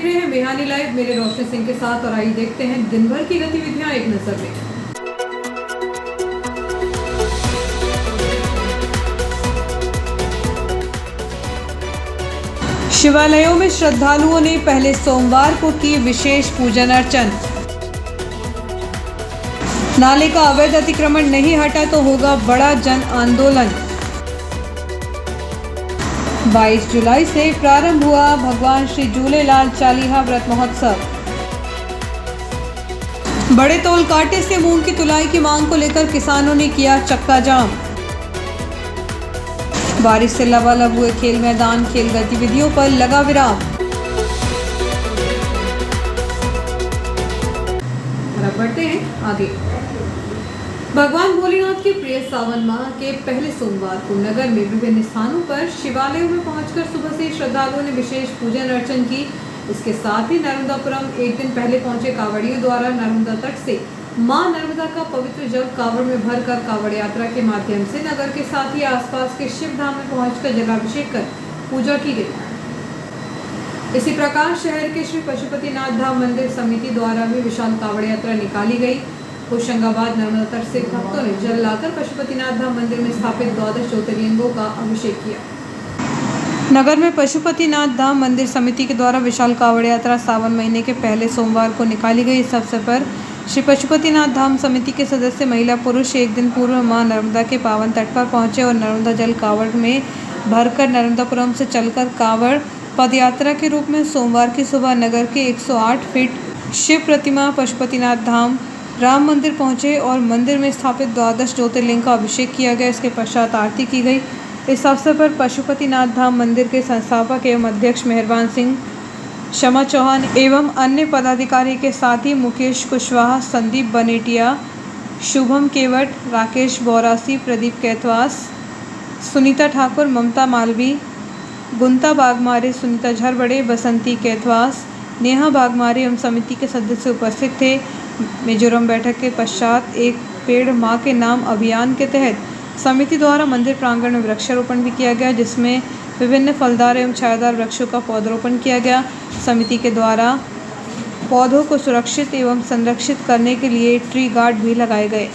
देख रहे हैं बिहानी लाइव, मेरे रोशनी सिंह के साथ। और आइए देखते हैं दिन भर की गतिविधियां एक नजर में। शिवालयों में श्रद्धालुओं ने पहले सोमवार को की विशेष पूजन अर्चन। नाले का अवैध अतिक्रमण नहीं हटा तो होगा बड़ा जन आंदोलन। 22 जुलाई से प्रारंभ हुआ भगवान श्री झूलेलाल चालीहा व्रत महोत्सव। बड़े तौल कांटे से मूंग की तुलाई की मांग को लेकर किसानों ने किया चक्का जाम। बारिश से लबालब हुए खेल मैदान, खेल गतिविधियों पर लगा विराम। अब बढ़ते हैं आगे। भगवान भोलेनाथ के प्रिय सावन माह के पहले सोमवार को नगर में विभिन्न स्थानों पर शिवालयों में पहुंचकर सुबह से श्रद्धालुओं ने विशेष पूजन अर्चन की। इसके साथ ही नर्मदापुरम एक दिन पहले पहुंचे कांवड़ियों द्वारा नर्मदा तट से मां नर्मदा का पवित्र जल कांवड़ में भरकर कांवड़ यात्रा के माध्यम से नगर के साथ ही आसपास के शिव धाम में पहुंचकर जलाभिषेक कर पूजा की गई। इसी प्रकार शहर के श्री पशुपतिनाथ धाम मंदिर समिति द्वारा भी विशाल कांवड़ यात्रा निकाली गई। होशंगाबाद नर्मदा तट से भक्तों ने जल लाकर पशुपतिनाथ धाम मंदिर में स्थापित 12 ज्योतिर्लिंगों का अभिषेक किया। नगर में पशुपतिनाथ धाम मंदिर समिति के द्वारा विशाल कांवड़ यात्रा सावन महीने के पहले सोमवार को निकाली गई। इस अवसर पर श्री पशुपतिनाथ धाम समिति के सदस्य महिला पुरुष एक दिन पूर्व मां नर्मदा के पावन तट पर पहुंचे और नर्मदा जल कांवड़ में भरकर नर्मदापुरम से चलकर कांवड़ पदयात्रा के रूप में सोमवार की सुबह नगर के 108 फीट शिव प्रतिमा पशुपतिनाथ धाम राम मंदिर पहुंचे और मंदिर में स्थापित 12 ज्योतिर्लिंग का अभिषेक किया गया। इसके पश्चात आरती की गई। इस अवसर पर पशुपतिनाथ धाम मंदिर के संस्थापक एवं अध्यक्ष मेहरबान सिंह, शमा चौहान एवं अन्य पदाधिकारी के साथ ही मुकेश कुशवाहा, संदीप बनेटिया, शुभम केवट, राकेश बोरासी, प्रदीप कैथवास, सुनीता ठाकुर, ममता मालवी, गुंता बागमारे, सुनीता झरबड़े, बसंती कैथवास, नेहा बागमारे एवं समिति के सदस्य उपस्थित थे। मिजोरम बैठक के पश्चात एक पेड़ मां के नाम अभियान के तहत समिति द्वारा मंदिर प्रांगण में वृक्षारोपण भी किया गया, जिसमें विभिन्न फलदार एवं छायादार वृक्षों का पौधरोपण किया गया। समिति के द्वारा पौधों को सुरक्षित एवं संरक्षित करने के लिए ट्री गार्ड भी लगाए गए।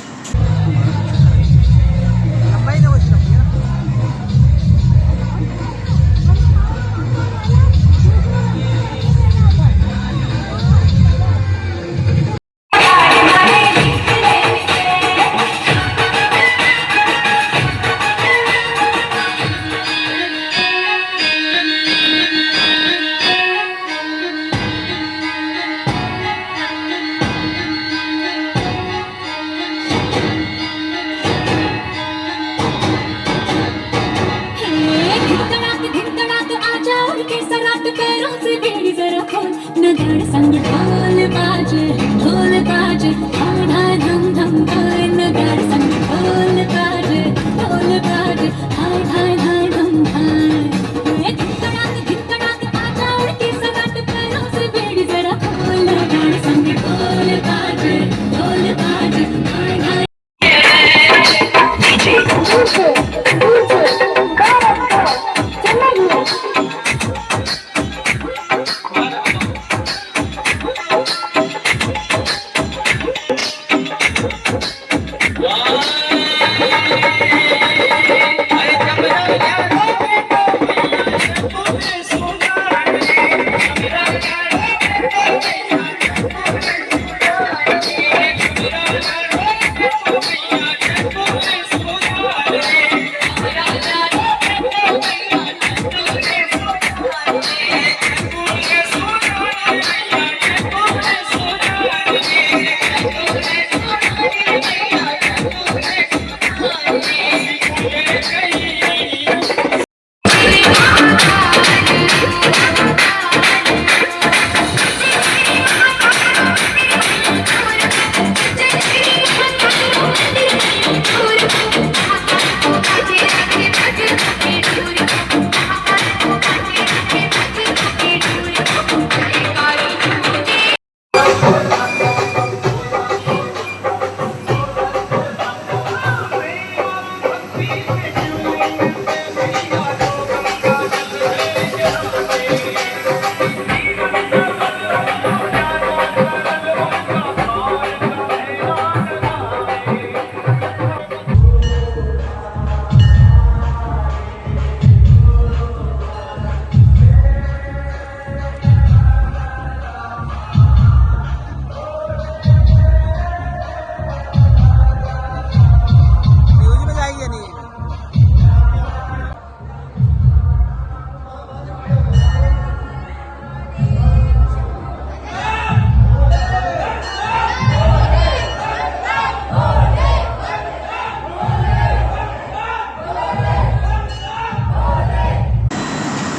संग ढोल बाजे हाय हाय धम धम हाय नगर संग ढोल बाजे हाय हाय हाय धम हाय धिकड़ाक आजा उड़ के सगाट पैरों से बेड़ी जरा खोल नगर संग ढोल बाजे हाय हाय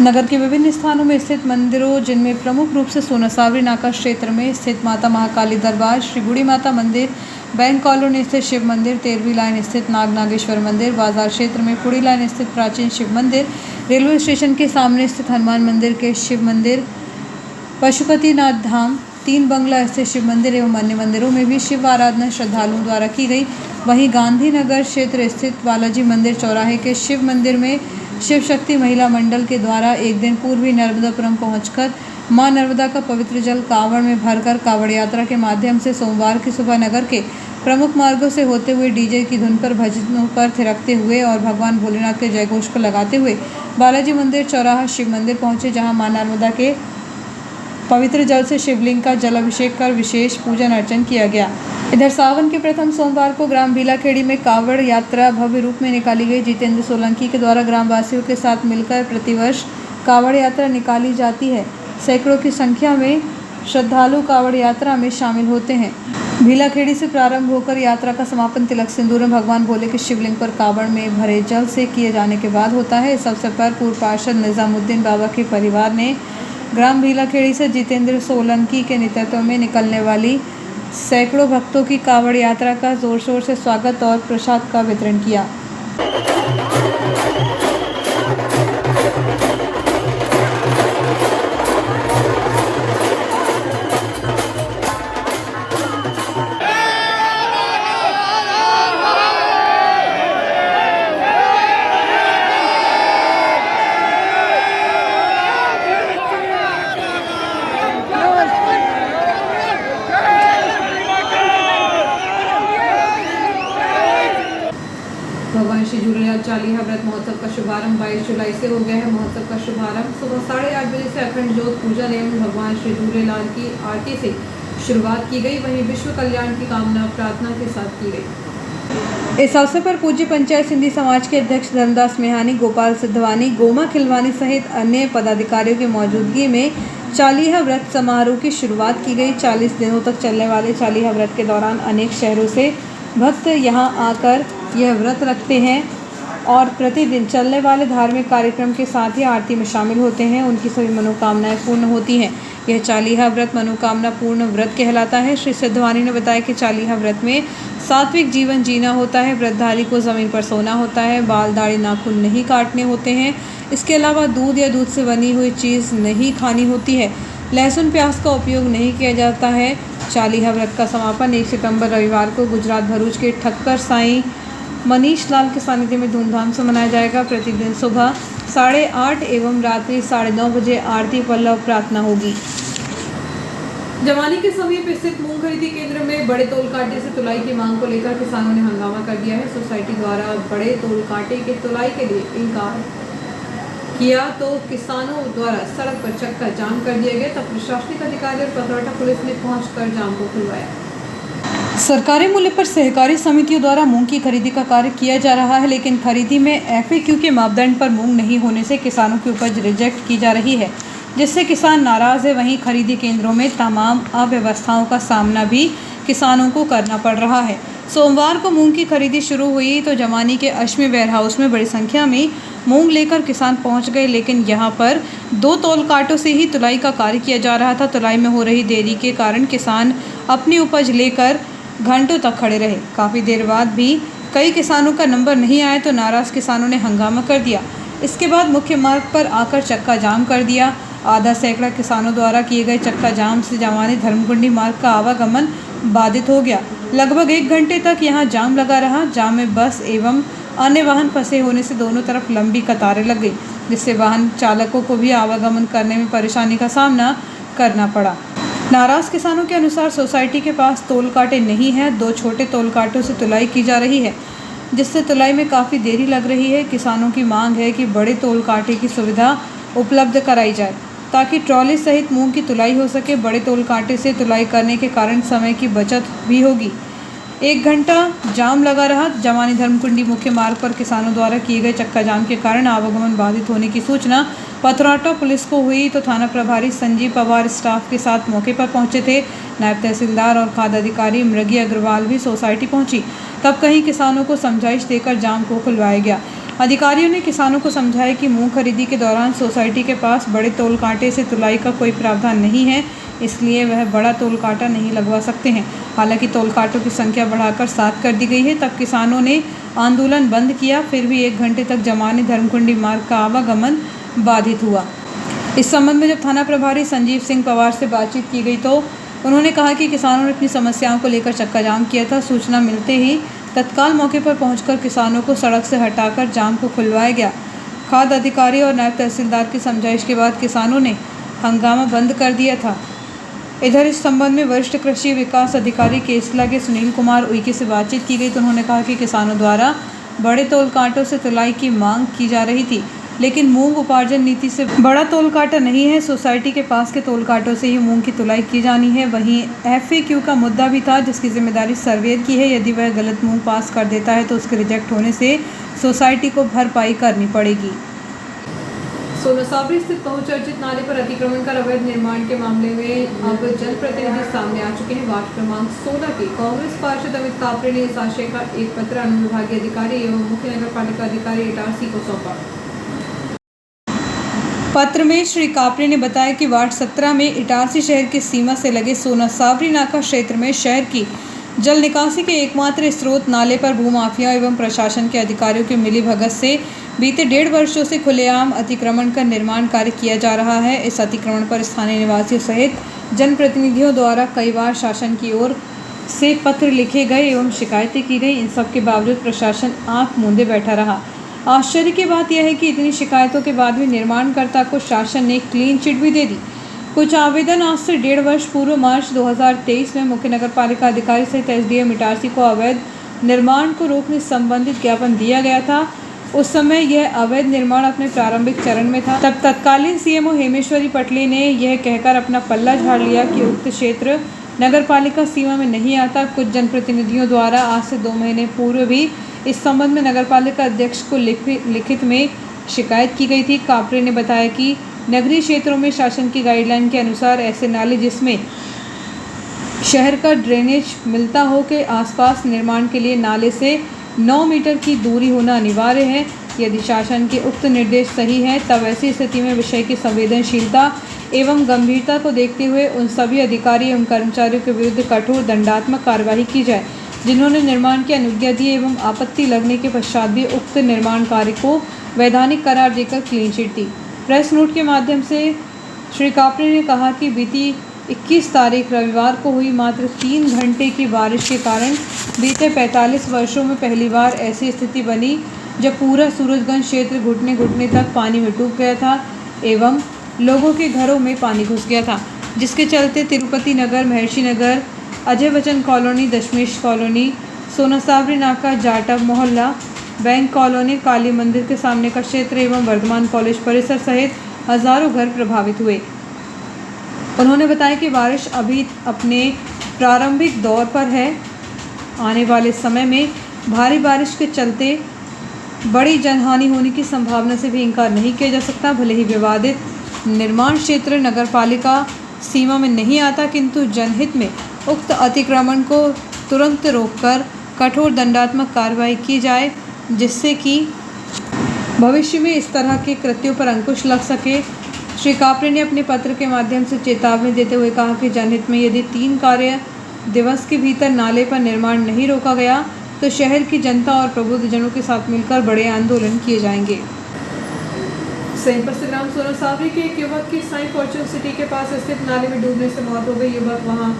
नगर के विभिन्न स्थानों में स्थित मंदिरों, जिनमें प्रमुख रूप से सोनासावरी नाका क्षेत्र में स्थित माता महाकाली दरबार, श्री बूढ़ी माता मंदिर, बैंक कॉलोनी स्थित शिव मंदिर, 13वीं लाइन स्थित नागनागेश्वर मंदिर, बाजार क्षेत्र में पुड़ी लाइन स्थित प्राचीन शिव मंदिर, रेलवे स्टेशन के सामने स्थित हनुमान मंदिर के शिव मंदिर, पशुपतिनाथ धाम, 3 बंगला स्थित शिव मंदिर एवं अन्य मंदिरों में भी शिव आराधना श्रद्धालुओं द्वारा की गई। वहीं गांधीनगर क्षेत्र स्थित बालाजी मंदिर चौराहे के शिव मंदिर में शिव शक्ति महिला मंडल के द्वारा एक दिन पूर्व ही नर्मदापुरम पहुंचकर मां नर्मदा का पवित्र जल कांवड़ में भरकर कांवड़ यात्रा के माध्यम से सोमवार की सुबह नगर के प्रमुख मार्गों से होते हुए डीजे की धुन पर भजनों पर थिरकते हुए और भगवान भोलेनाथ के जयघोष को लगाते हुए बालाजी मंदिर चौराहा शिव मंदिर पहुंचे, जहां मां नर्मदा के पवित्र जल से शिवलिंग का जलाभिषेक कर विशेष पूजन अर्चन किया गया। इधर सावन के प्रथम सोमवार को ग्राम भीलाखेड़ी में कांवड़ यात्रा भव्य रूप में निकाली गई। जितेंद्र सोलंकी के द्वारा ग्रामवासियों के साथ मिलकर प्रतिवर्ष कांवड़ यात्रा निकाली जाती है। सैकड़ों की संख्या में श्रद्धालु कांवड़ यात्रा में शामिल होते हैं। भीलाखेड़ी से प्रारंभ होकर यात्रा का समापन तिलक सिंदूर में भगवान भोले के शिवलिंग पर कांवड़ में भरे जल से किए जाने के बाद होता है। इस अवसर पर पूर्व पार्षद निजामुद्दीन बाबा के परिवार ने ग्राम भीलाखेड़ी से जितेंद्र सोलंकी के नेतृत्व में निकलने वाली सैकड़ों भक्तों की कांवड़ यात्रा का जोर शोर से स्वागत और प्रसाद का वितरण किया। भगवान श्री झूलेलाल चालीहा व्रत महोत्सव का शुभारंभ 22 जुलाई से हो गया है। महोत्सव का शुभारंभ सुबह 8:30 बजे से अखंड ज्योत पूजन एवं भगवान श्री झूलेलाल की आरती से शुरुआत की गई। वहीं विश्व कल्याण की कामना प्रार्थना के साथ की गई। इस अवसर पर पूज्य पंचायत सिंधी समाज के अध्यक्ष धर्मदास मेहानी, गोपाल सिद्धवानी, गोमा खिलवानी सहित अन्य पदाधिकारियों की मौजूदगी में चालीहा व्रत समारोह की शुरुआत की गई। 40 दिनों तक चलने वाले चालीहा व्रत के दौरान अनेक शहरों से भक्त यहां आकर यह व्रत रखते हैं और प्रतिदिन चलने वाले धार्मिक कार्यक्रम के साथ ही आरती में शामिल होते हैं। उनकी सभी मनोकामनाएं पूर्ण होती हैं। यह चालीहा व्रत मनोकामना पूर्ण व्रत कहलाता है। श्री सिद्धवानी ने बताया कि चालीहा व्रत में सात्विक जीवन जीना होता है। व्रतधारी को ज़मीन पर सोना होता है, बाल दाढ़ी नाखून नहीं काटने होते हैं। इसके अलावा दूध या दूध से बनी हुई चीज़ नहीं खानी होती है। लहसुन प्याज का उपयोग नहीं किया जाता है। चालीहा व्रत का समापन 1 सितंबर रविवार को गुजरात भरूच के ठक्कर साईं मनीष लाल के सानिध्य में धूमधाम से मनाया जाएगा। प्रतिदिन सुबह 8:30 एवं रात्रि 9:30 बजे आरती पल्लव प्रार्थना होगी। जवानी के समीप स्थित मूंग खरीदी केंद्र में बड़े तोल कांटे से तुलाई की मांग को लेकर किसानों ने हंगामा कर दिया है। सोसाइटी द्वारा बड़े तोल कांटे के तुलाई के लिए इनकार किया तो किसानों द्वारा सड़क पर चक्का जाम कर दिया गया। तब प्रशासनिक अधिकारी और पथरौटा पुलिस ने पहुंचकर जाम को खुलवाया। सरकारी मूल्य पर सहकारी समितियों द्वारा मूंग की खरीदी का कार्य किया जा रहा है, लेकिन खरीदी में FAQ के मापदंड पर मूंग नहीं होने से किसानों की उपज रिजेक्ट की जा रही है, जिससे किसान नाराज है। वहीं खरीदी केंद्रों में तमाम अव्यवस्थाओं का सामना भी किसानों को करना पड़ रहा है। सोमवार को मूंग की खरीदी शुरू हुई तो जमानी के अश्मी वेयरहाउस में बड़ी संख्या में मूंग लेकर किसान पहुंच गए, लेकिन यहां पर 2 तोल कांटों से ही तुलाई का कार्य किया जा रहा था। तुलाई में हो रही देरी के कारण किसान अपनी उपज लेकर घंटों तक खड़े रहे। काफ़ी देर बाद भी कई किसानों का नंबर नहीं आया तो नाराज़ किसानों ने हंगामा कर दिया। इसके बाद मुख्य मार्ग पर आकर चक्का जाम कर दिया। आधा सैकड़ा किसानों द्वारा किए गए चक्का जाम से जवानी धर्मकुंडी मार्ग का आवागमन बाधित हो गया। लगभग 1 घंटे तक यहां जाम लगा रहा। जाम में बस एवं अन्य वाहन फंसे होने से दोनों तरफ लंबी कतारें लग गई, जिससे वाहन चालकों को भी आवागमन करने में परेशानी का सामना करना पड़ा। नाराज किसानों के अनुसार सोसाइटी के पास तोल कांटे नहीं है। 2 छोटे तोल कांटों से तुलाई की जा रही है, जिससे तुलाई में काफ़ी देरी लग रही है। किसानों की मांग है कि बड़े तोल कांटे की सुविधा उपलब्ध कराई जाए ताकि ट्रॉली सहित मूंग की तुलाई हो सके। बड़े तोल कांटे से तुलाई करने के कारण समय की बचत भी होगी। 1 घंटा जाम लगा रहा। जवानी धर्मकुंडी मुख्य मार्ग पर किसानों द्वारा किए गए चक्का जाम के कारण आवागमन बाधित होने की सूचना पथरौटा पुलिस को हुई तो थाना प्रभारी संजीव पवार स्टाफ के साथ मौके पर पहुंचे थे। नायब तहसीलदार और खाद्य अधिकारी मृगी अग्रवाल भी सोसाइटी पहुंची। तब कहीं किसानों को समझाइश देकर जाम को खुलवाया गया। अधिकारियों ने किसानों को समझाया कि मूंग खरीदी के दौरान सोसाइटी के पास बड़े तोल कांटे से तुलाई का कोई प्रावधान नहीं है, इसलिए वह बड़ा तोल कांटा नहीं लगवा सकते हैं। हालांकि तोल कांटों की संख्या बढ़ाकर 7 कर दी गई है। तब किसानों ने आंदोलन बंद किया, फिर भी 1 घंटे तक जमानी धर्मकुंडी मार्ग का आवागमन बाधित हुआ। इस संबंध में जब थाना प्रभारी संजीव सिंह पवार से बातचीत की गई तो उन्होंने कहा कि किसानों ने अपनी समस्याओं को लेकर चक्का जाम किया था। सूचना मिलते ही तत्काल मौके पर पहुंचकर किसानों को सड़क से हटाकर जाम को खुलवाया गया। खाद्य अधिकारी और नायब तहसीलदार की समझाइश के बाद किसानों ने हंगामा बंद कर दिया था। इधर इस संबंध में वरिष्ठ कृषि विकास अधिकारी केसला के सुनील कुमार उइके से बातचीत की गई तो उन्होंने कहा कि किसानों द्वारा बड़े तोल कांटों से तुलाई की मांग की जा रही थी, लेकिन मूंग उपार्जन नीति से बड़ा तोल कांटा नहीं है। सोसाइटी के पास के तोल कांटों से ही मूंग की तुलाई की जानी है। वहीं FAQ का मुद्दा भी था, जिसकी जिम्मेदारी सर्वेयर की है। यदि वह गलत मूंग पास कर देता है तो उसके रिजेक्ट होने से सोसाइटी को भरपाई करनी पड़ेगी। सोनासावरी स्थित बहुचर्चित नाले पर अतिक्रमण कर अवैध निर्माण के मामले में अब जनप्रतिनिधि सामने आ चुके हैं। वार्ड क्रमांक 16 के कांग्रेस पार्षद अमित कापरे ने इस आशय का एक पत्र अनुविभागीय अधिकारी एवं मुख्य नगर पालिका अधिकारी इटारसी को सौंपा। पत्र में श्री कापरे ने बताया कि वार्ड 17 में इटारसी शहर की सीमा से लगे सोनासावरी नाका क्षेत्र में शहर की जल निकासी के एकमात्र स्रोत नाले पर भूमाफिया एवं प्रशासन के अधिकारियों की मिलीभगत से बीते 1.5 वर्षों से खुलेआम अतिक्रमण का निर्माण कार्य किया जा रहा है। इस अतिक्रमण पर स्थानीय निवासियों सहित जनप्रतिनिधियों द्वारा कई बार शासन की ओर से पत्र लिखे गए एवं शिकायतें की गई। इन सब के बावजूद प्रशासन आंख मूंदे बैठा रहा। आश्चर्य की बात यह है कि इतनी शिकायतों के बाद भी निर्माणकर्ता को शासन ने क्लीन चिट भी दे दी। कुछ आवेदन आज से 1.5 वर्ष पूर्व मार्च 2023 में मुख्य नगर पालिका अधिकारी सहित SDM इटारसी को अवैध निर्माण को रोकने संबंधित ज्ञापन दिया गया था। उस समय यह अवैध निर्माण अपने प्रारंभिक चरण में था। तब तत्कालीन CMO हेमेश्वरी पटले ने यह कहकर अपना पल्ला झाड़ लिया कि उक्त क्षेत्र नगर पालिका सीमा में नहीं आता। कुछ जनप्रतिनिधियों द्वारा आज से 2 महीने पूर्व भी इस संबंध में नगर पालिका अध्यक्ष को लिखित में शिकायत की गई थी। कापरे ने बताया कि नगरीय क्षेत्रों में शासन की गाइडलाइन के अनुसार ऐसे नाले जिसमें शहर का ड्रेनेज मिलता हो के आसपास निर्माण के लिए नाले से 9 मीटर की दूरी होना अनिवार्य है। यदि शासन के उक्त निर्देश सही है तब ऐसी स्थिति में विषय की संवेदनशीलता एवं गंभीरता को देखते हुए उन सभी अधिकारी एवं कर्मचारियों के विरुद्ध कठोर दंडात्मक कार्रवाई की जाए जिन्होंने निर्माण की अनुज्ञा दी एवं आपत्ति लगने के पश्चात भी उक्त निर्माण कार्य को वैधानिक करार देकर क्लीन चिट दी। प्रेस नोट के माध्यम से श्री कापरे ने कहा कि बीती 21 तारीख रविवार को हुई मात्र 3 घंटे की बारिश के कारण बीते 45 वर्षों में पहली बार ऐसी स्थिति बनी जब पूरा सूरजगंज क्षेत्र घुटने घुटने तक पानी में डूब गया था एवं लोगों के घरों में पानी घुस गया था, जिसके चलते तिरुपति नगर, महर्षि नगर, अजय बच्चन कॉलोनी, दशमेश कॉलोनी, सोनासावरी नाका, जाटव मोहल्ला, बैंक कॉलोनी, काली मंदिर के सामने का क्षेत्र एवं वर्धमान कॉलेज परिसर सहित हजारों घर प्रभावित हुए। उन्होंने बताया कि बारिश अभी अपने प्रारंभिक दौर पर है। आने वाले समय में भारी बारिश के चलते बड़ी जनहानि होने की संभावना से भी इनकार नहीं किया जा सकता। भले ही विवादित निर्माण क्षेत्र नगरपालिका सीमा में नहीं आता, किंतु जनहित में उक्त अतिक्रमण को तुरंत रोककर कठोर दंडात्मक कार्रवाई की जाए, जिससे कि भविष्य में इस तरह के कृत्यों पर अंकुश लग सके। श्री कापरे ने अपने पत्र के माध्यम से चेतावनी देते हुए कहा कि जनहित में यदि 3 कार्य दिवस के भीतर नाले पर निर्माण नहीं रोका गया तो शहर की जनता और प्रबुद्धजनों के साथ मिलकर बड़े आंदोलन किए जाएंगे। ग्राम सोनासावरी के एक युवक की साई फॉर्चून सिटी के पास स्थित नाले में डूबने से मौत हो गई। युवक वहां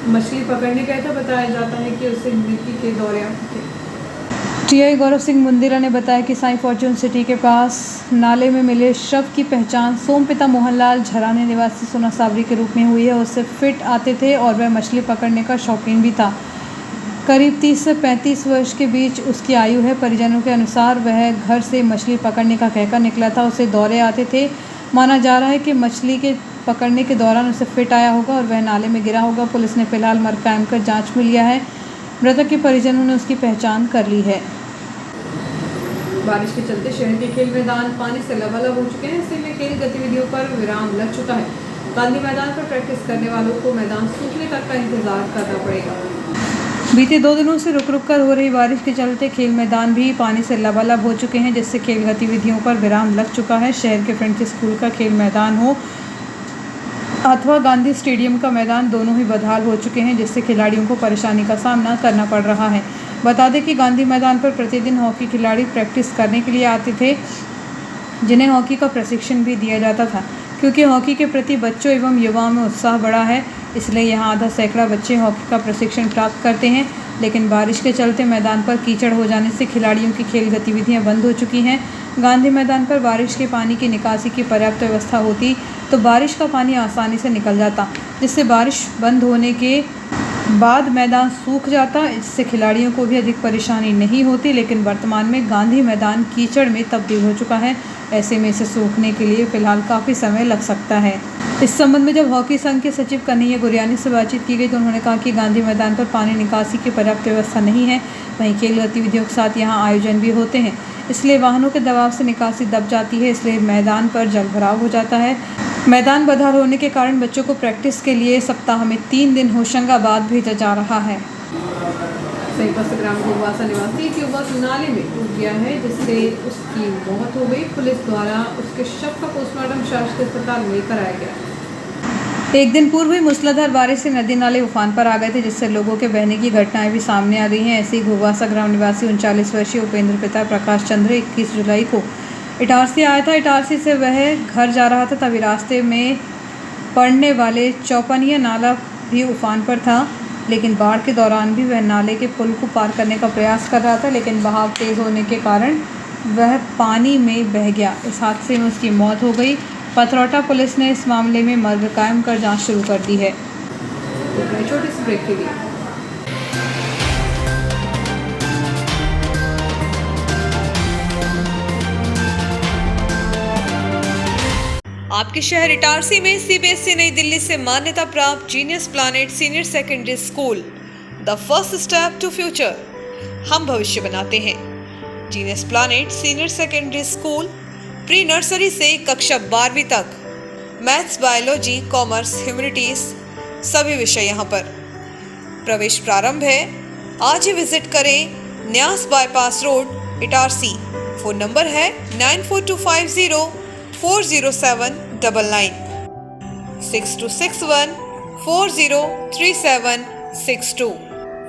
मछली पकड़ने गया था। बताया जाता है कि उसे मृत्यु के दौरान थे। TI गौरव सिंह मुंदिरा ने बताया कि साई फॉर्चून सिटी के पास नाले में मिले शव की पहचान सोमपिता मोहनलाल झराने निवासी सोनासावरी के रूप में हुई है। उससे फिट आते थे और वह मछली पकड़ने का शौकीन भी था। करीब 30 से 35 वर्ष के बीच उसकी आयु है। परिजनों के अनुसार वह घर से मछली पकड़ने का कहकर निकला था। उसे दौरे आते थे। माना जा रहा है कि मछली के पकड़ने के दौरान उसे फिट आया होगा और वह नाले में गिरा होगा। पुलिस ने फिलहाल मर्ग कायम कर जांच में लिया है। मृतक के परिजनों ने उसकी पहचान कर ली है। बारिश के चलते शहर के खेल मैदान पानी से लबालब हो चुके हैं। ऐसे में खेल गतिविधियों पर विराम लग चुका है। गांधी मैदान पर प्रैक्टिस करने वालों को मैदान सूखने तक का इंतजार करना पड़ेगा। बीते 2 दिनों से रुक रुक कर हो रही बारिश के चलते खेल मैदान भी पानी से लबालब हो चुके हैं, जिससे खेल गतिविधियों पर विराम लग चुका है। शहर के फ्रेंच स्कूल का खेल मैदान हो अथवा गांधी स्टेडियम का मैदान, दोनों ही बदहाल हो चुके हैं, जिससे खिलाड़ियों को परेशानी का सामना करना पड़ रहा है। बता दें कि गांधी मैदान पर प्रतिदिन हॉकी खिलाड़ी प्रैक्टिस करने के लिए आते थे, जिन्हें हॉकी का प्रशिक्षण भी दिया जाता था। क्योंकि हॉकी के प्रति बच्चों एवं युवाओं में उत्साह बढ़ा है, इसलिए यहाँ आधा सैकड़ा बच्चे हॉकी का प्रशिक्षण प्राप्त करते हैं। लेकिन बारिश के चलते मैदान पर कीचड़ हो जाने से खिलाड़ियों की खेल गतिविधियाँ बंद हो चुकी हैं। गांधी मैदान पर बारिश के पानी की निकासी की पर्याप्त व्यवस्था होती तो बारिश का पानी आसानी से निकल जाता, जिससे बारिश बंद होने के बाद मैदान सूख जाता, इससे खिलाड़ियों को भी अधिक परेशानी नहीं होती। लेकिन वर्तमान में गांधी मैदान कीचड़ में तब्दील हो चुका है। ऐसे में इसे सूखने के लिए फिलहाल काफ़ी समय लग सकता है। इस संबंध में जब हॉकी संघ के सचिव कन्हैया गुरियानी से बातचीत की गई तो उन्होंने कहा कि गांधी मैदान पर पानी निकासी की पर्याप्त व्यवस्था नहीं है। वहीं खेल गतिविधियों के साथ यहाँ आयोजन भी होते हैं, इसलिए वाहनों के दबाव से निकासी दब जाती है, इसलिए मैदान पर जलभराव हो जाता है। मैदान बदहाल होने के कारण बच्चों को प्रैक्टिस के लिए सप्ताह में 3 दिन होशंगाबाद भेजा जा रहा है। सहीपत ग्राम घुघवासा निवासी एक युवक नाले में डूब गया है, जिससे उसकी मौत हो गई। पुलिस द्वारा उसके शव का पोस्टमार्टम शासकीय अस्पताल में कराया गया। एक दिन पूर्व हुई मूसलाधार बारिश से नदी नाले उफान पर आ गए थे, जिससे लोगों के बहने की घटनाएं भी सामने आ गई हैं। ऐसे ही घुघवासा ग्राम निवासी 39 वर्षीय उपेंद्र पिता प्रकाश चंद्र 21 जुलाई को इटारसी आया था। इटारसी से वह घर जा रहा था, तभी रास्ते में पड़ने वाले चौपनिया नाला भी उफान पर था। लेकिन बाढ़ के दौरान भी वह नाले के पुल को पार करने का प्रयास कर रहा था, लेकिन बहाव तेज़ होने के कारण वह पानी में बह गया। इस हादसे में उसकी मौत हो गई। पथरौटा पुलिस ने इस मामले में मर्ग कायम कर जांच शुरू कर दी है। छोटे से ब्रेक के लिए आपके शहर इटारसी में सीबीएसई नई दिल्ली से मान्यता प्राप्त Genius Planet Senior Secondary School, the first step to future. हम भविष्य बनाते हैं। जीनियस प्लैनेट सीनियर सेकेंडरी स्कूल प्री नर्सरी से कक्षा 12वीं तक, मैथ्स, बायोलॉजी, कॉमर्स, ह्यूमैनिटीज सभी विषय यहाँ पर। प्रवेश प्रारंभ है। आज ही विजिट करें न्यास bypass road, Itarsi. Phone number है 9425040799 6261403762।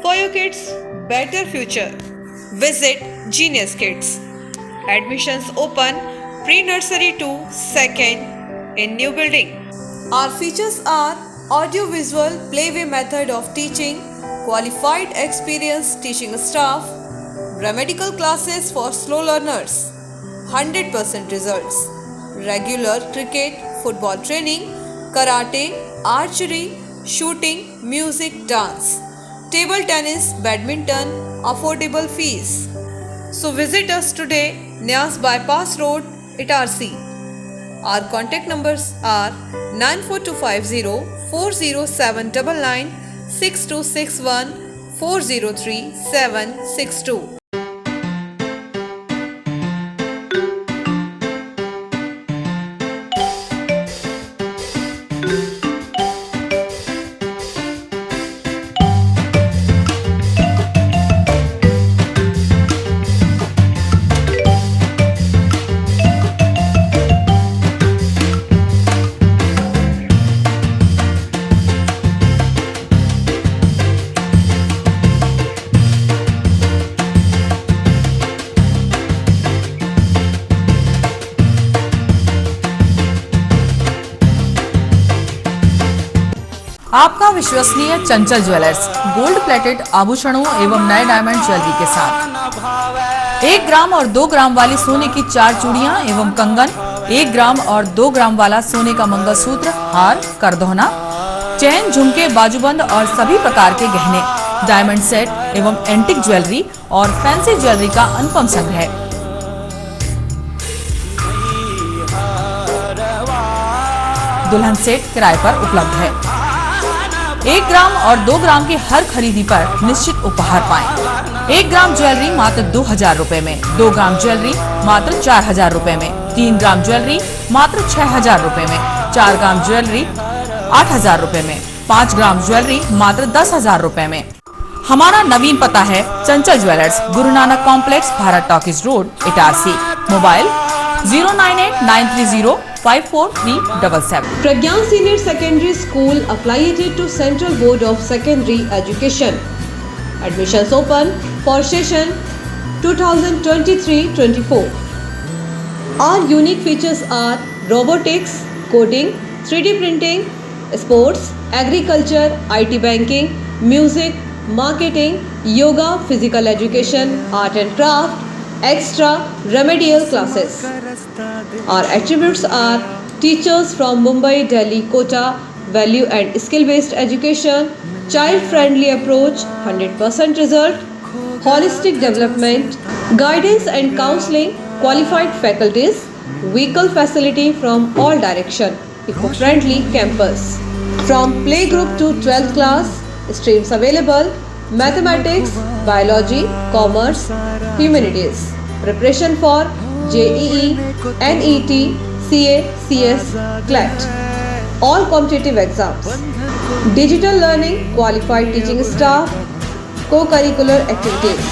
For your kids, better future. Visit Genius Kids. Admissions open pre-nursery to 2nd in new building. Our features are audio-visual playway method of teaching, qualified experienced teaching staff, grammatical classes for slow learners, 100% results, regular cricket, football training, karate, archery, shooting, music, dance, table tennis, badminton, affordable fees. So visit us today, Nyas Bypass Road, Itarsi. Our contact numbers are 94250407999, 6261403762. आपका विश्वसनीय चंचल jewellers gold plated आभूषणों एवं नए diamond jewellery के साथ 1 ग्राम और 2 ग्राम वाली सोने की 4 चूड़ियां एवं कंगन, 1 ग्राम और 2 ग्राम वाला सोने का मंगलसूत्र, हार, करदौना, चैन, झुमके, बाजूबंद और सभी प्रकार के गहने, डायमंड सेट एवं एंटिक ज्वेलरी और फैंसी ज्वेलरी का अनुपम संग्रह। दुल्हन सेट किराए पर उपलब्ध है। 1 ग्राम और 2 ग्राम की हर खरीदी पर निश्चित उपहार पाएं। 1 ग्राम ज्वेलरी मात्र 2000 रुपए में, 2 ग्राम ज्वेलरी मात्र 4000 रुपए में, 3 ग्राम ज्वेलरी मात्र 6000 रुपए में, 4 ग्राम ज्वेलरी 8000 रुपए में, 5 ग्राम ज्वेलरी मात्र 10000 रुपए में। हमारा नवीन पता है चंचल jewellers, Guru Nanak complex, Bharat talkies road, Itarsi. Mobile 09893054377। Pragyan Senior Secondary School affiliated to Central Board of Secondary Education. Admissions open for session 2023-24. Our unique features are robotics, coding, 3D printing, sports, agriculture, IT banking, music, marketing, yoga, physical education, art and craft, extra remedial classes. Our attributes are teachers from Mumbai, Delhi, Kota, value and skill-based education, child-friendly approach, 100% result, holistic development, guidance and counseling, qualified faculties, vehicle facility from all direction, eco-friendly campus. From playgroup to 12th class, streams available: mathematics, biology, commerce, humanities. Preparation for JEE, NET, CA, CS, CLET. All competitive exams. Digital learning, qualified teaching staff, co-curricular activities.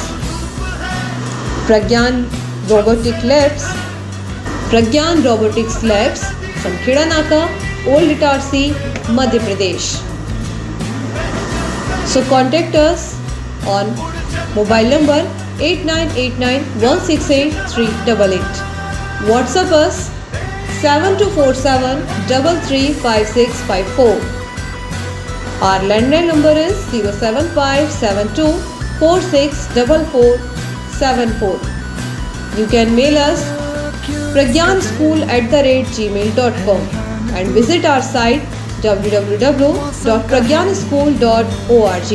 Pragyan Robotics Labs, Sankheda Naka, Old Itarsi, Madhya Pradesh. So contact us on mobile number 8989168388. WhatsApp us 7247335654. Our landline number is 07572464474. You can mail us pragyanschool@gmail.com and visit our site www.pragyanschool.org.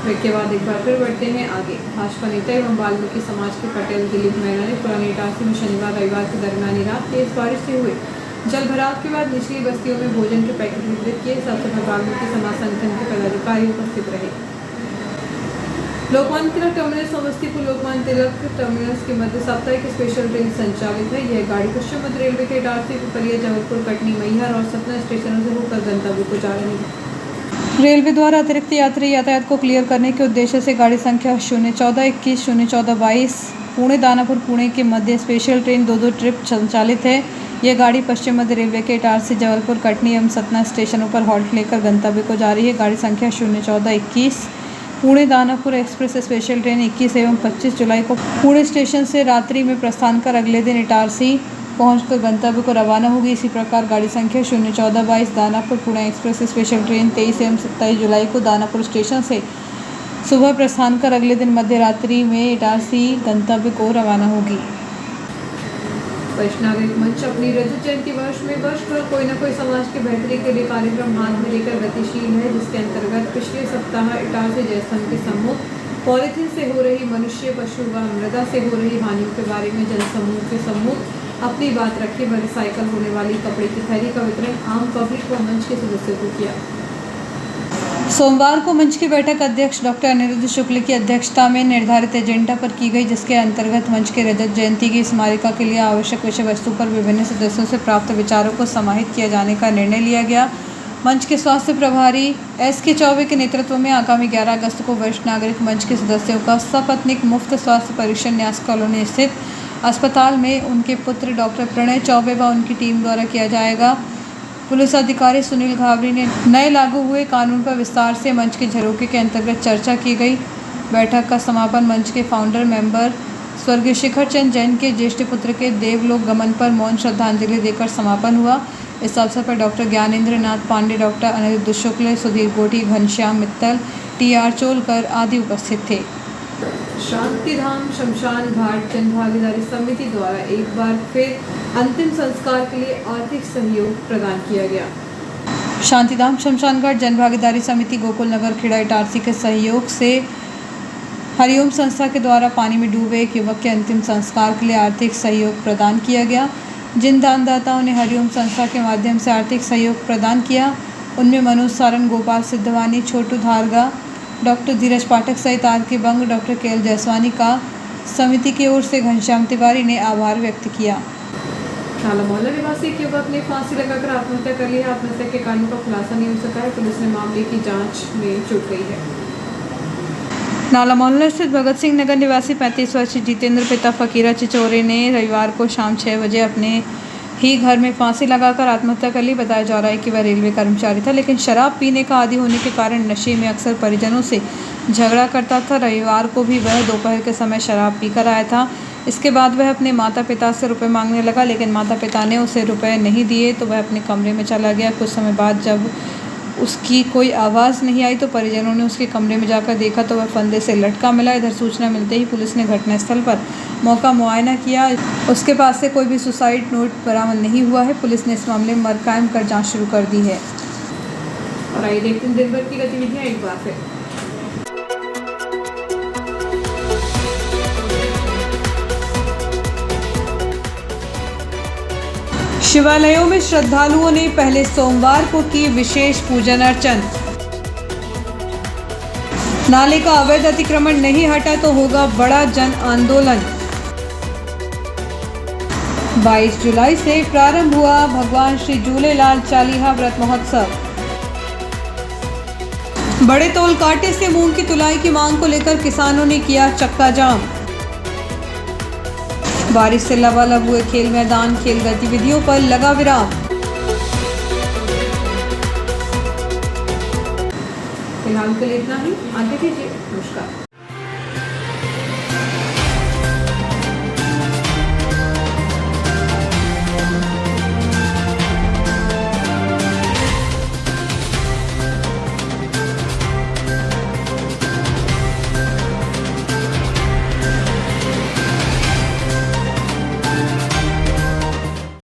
Break के बाद एक बार फिर बढ़ते हैं आगे। भाजपा नेता एवं वाल्मीकि समाज के पटेल दिलीप मेहरा ने पुरानी इटारसी में शनिवार रविवार की दरमियानी रात तेज बारिश से हुए जल भराव के बाद निचली बस्तियों में भोजन के पैकेट वितरित किए। इस अवसर पर वाल्मीकि समाज संगठन के पदाधिकारी उपस्थित रहे। लोकमान्य तिलक टर्मिनस समस्तीपुर लोकमान्य तिलक टर्मिनस के मध्य साप्ताहिक स्पेशल ट्रेन संचालित है। यह गाड़ी पश्चिम मध्य रेलवे के इटारसी, पिपरिया, जबलपुर, कटनी, मैहर और सतना स्टेशनों से होकर गंतव्य को जा रही है। रेलवे द्वारा अतिरिक्त यात्री यातायात को क्लियर करने के उद्देश्य से गाड़ी संख्या 01421 01422 पुणे दानापुर पुणे के मध्य स्पेशल ट्रेन 2 ट्रिप संचालित है। यह गाड़ी पश्चिम मध्य रेलवे के इटारसी, जबलपुर, कटनी एवं सतना स्टेशनों पर हॉल्ट लेकर गंतव्य को जा रही है। गाड़ी संख्या 01421 Pune Danapur express special train 21 एवं 25 जुलाई को पुणे स्टेशन से रात्रि में प्रस्थान कर अगले दिन इटारसी पहुंचकर गंतव्य को रवाना होगी। इसी प्रकार गाड़ी संख्या 01422 Danapur Pune express special train 23 एवं 27 जुलाई को दानापुर स्टेशन से सुबह प्रस्थान कर अगले दिन मध्य रात्रि में इटारसी गंतव्य को रवाना होगी। वरिष्ठ नागरिक मंच अपनी रजत जयंती वर्ष में वर्षभर कोई न कोई समाज की बेहतरी के लिए कार्यक्रम हाथ में लेकर गतिशील है, जिसके अंतर्गत पिछले सप्ताह इटारसी जयस्तंभ के सम्मुख पॉलीथीन से हो रही मनुष्य, पशु व मृदा से हो रही हानियों के बारे में जनसमूह के सम्मुख अपनी बात रखी व रिसाइकल होने वाली कपड़े की थैली का वितरण आम पब्लिक व मंच के सदस्यों को किया। सोमवार को मंच की बैठक अध्यक्ष डॉक्टर अनिरुद्ध शुक्ल की अध्यक्षता में निर्धारित एजेंडा पर की गई, जिसके अंतर्गत मंच के रजत जयंती की स्मारिका के लिए आवश्यक विषय वस्तु पर विभिन्न सदस्यों से प्राप्त विचारों को समाहित किया जाने का निर्णय लिया गया। मंच के स्वास्थ्य प्रभारी S.K. चौबे के नेतृत्व में आगामी 11 अगस्त को वरिष्ठ नागरिक मंच के सदस्यों का सपत्नीक मुफ्त स्वास्थ्य परीक्षण न्यास कॉलोनी स्थित अस्पताल में उनके पुत्र डॉक्टर प्रणय चौबे व उनकी टीम द्वारा किया जाएगा। पुलिस अधिकारी सुनील घावरी ने नए लागू हुए कानून पर विस्तार से मंच के झरोखे के अंतर्गत चर्चा की गई। बैठक का समापन मंच के फाउंडर मेंबर स्वर्गीय शिखर चंद जैन के ज्येष्ठ पुत्र के देवलोक गमन पर मौन श्रद्धांजलि देकर समापन हुआ। इस अवसर पर डॉक्टर ज्ञानेंद्र नाथ पांडे, डॉक्टर अनिरुद्ध शुक्ल, सुधीर गोटी, घनश्याम मित्तल, T.R. चोलकर आदि उपस्थित थे। शांतिधाम शमशान घाट जन भागीदारी समिति द्वारा एक बार फिर अंतिम संस्कार के लिए आर्थिक सहयोग प्रदान किया गया। शांतिधाम शमशान घाट जन भागीदारी समिति गोकुल नगर खेड़ा इटारसी के सहयोग से हरिओम संस्था के द्वारा पानी में डूबे एक युवक के अंतिम संस्कार के लिए आर्थिक सहयोग प्रदान किया गया। जिन दानदाताओं ने हरिओम संस्था के माध्यम से आर्थिक सहयोग प्रदान किया, उनमें मनोज सारन, गोपाल सिद्धवानी, छोटू धारगा, डॉक्टर धीरज पाठक सहित आर के बंग, डॉक्टर के.एल. जयसवानी का समिति की ओर से घनश्याम तिवारी ने आभार व्यक्त किया। नाला मोहल्ला निवासी एक युवक ने फांसी लगाकर आत्महत्या कर ली है। आत्महत्या के कारणों का खुलासा नहीं हो सका है। पुलिस ने मामले की जांच में जुट गई है। नाला मोहल्ला स्थित भगत सिंह नगर निवासी 35 वर्षीय जितेंद्र पिता फकीरा चिचोरे ने रविवार को शाम 6 बजे अपने ही घर में फांसी लगाकर आत्महत्या कर ली। बताया जा रहा है कि वह रेलवे कर्मचारी था, लेकिन शराब पीने का आदी होने के कारण नशे में अक्सर परिजनों से झगड़ा करता था। रविवार को भी वह दोपहर के समय शराब पीकर आया था। इसके बाद वह अपने माता पिता से रुपए मांगने लगा, लेकिन माता पिता ने उसे रुपए नहीं दिए तो वह अपने कमरे में चला गया। कुछ समय बाद जब उसकी कोई आवाज़ नहीं आई तो परिजनों ने उसके कमरे में जाकर देखा तो वह फंदे से लटका मिला। इधर सूचना मिलते ही पुलिस ने घटनास्थल पर मौका मुआयना किया। उसके पास से कोई भी सुसाइड नोट बरामद नहीं हुआ है। पुलिस ने इस मामले में मर कायम कर जांच शुरू कर दी है। और आइए देखते हैं दिन भर की गतिविधियां एक बार फिर। शिवालयों में श्रद्धालुओं ने पहले सोमवार को की विशेष पूजन अर्चन। नाले का अवैध अतिक्रमण नहीं हटा तो होगा बड़ा जन आंदोलन। 22 जुलाई से प्रारंभ हुआ भगवान श्री झूलेलाल चालीहा व्रत महोत्सव। बड़े तौल कांटे से मूंग की तुलाई की मांग को लेकर किसानों ने किया चक्का जाम। बारिश से लबालब हुए खेल मैदान, खेल गतिविधियों पर लगा विराम। फिलहाल के लिए इतना ही। आगे दीजिए। नमस्कार।